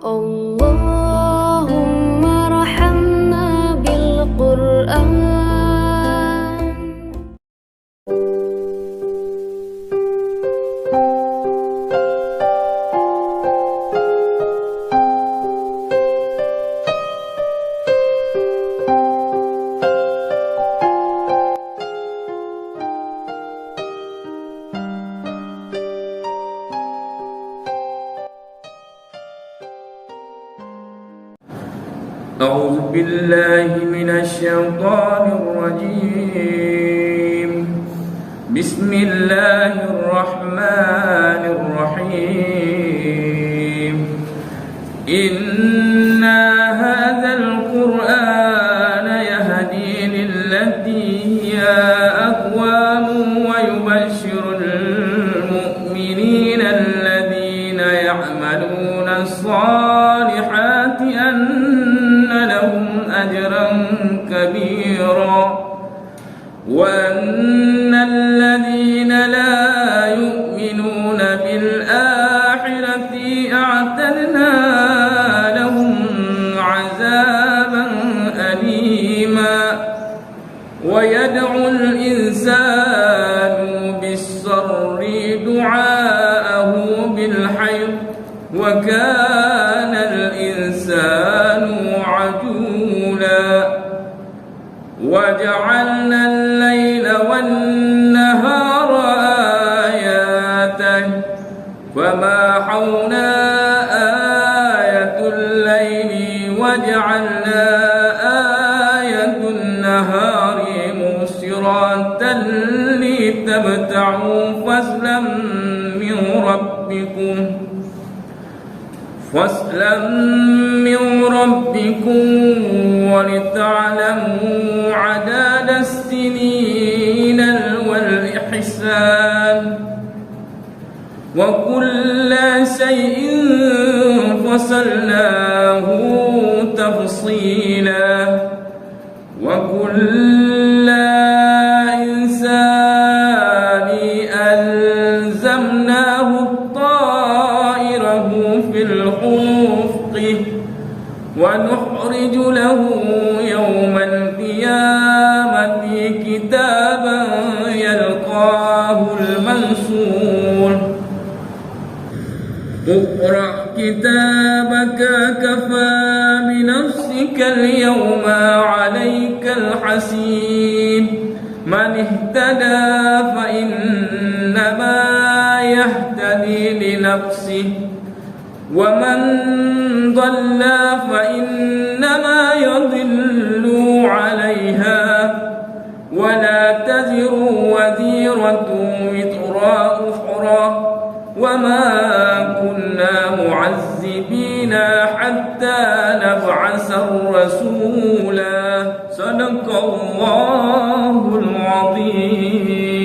اللهم ارحمنا بالقرآن. أعوذ بالله من الشيطان الرجيم. بسم الله الرحمن الرحيم. إن هذا القرآن يهدي للتي هي أقوم ويبشر المؤمنين الذين يعملون الصالحات أن لهم أجرا كبيرا وأن الذين لا يؤمنون بالآخرة أعتدنا لهم عذابا أليما. ويدعو الإنسان بالشر دعاءه بالخير وكان الإنسان عجولا. وجعلنا الليل والنهار آياتين فمحونا آية الليل وجعلنا آية النهار مبصرة لتبتغوا فضلا من ربكم ولتعلموا عدد السنين والحساب وكل شيء فصلناه تفصيلا. وكل إنسان ألزمناه طائره في الأفق ونخرج له يوم القيامة كتابا يلقاه المنشور. اقرأ كتابك كفى بنفسك اليوم عليك الحسيب. من اهتدى فإنما يهتدي لنفسه ومن ضل فإنما يضل عليها ولا تزر وزيرة وزر أخرى وما كنا معذبين حتى نبعث رسولا. صدق الله العظيم.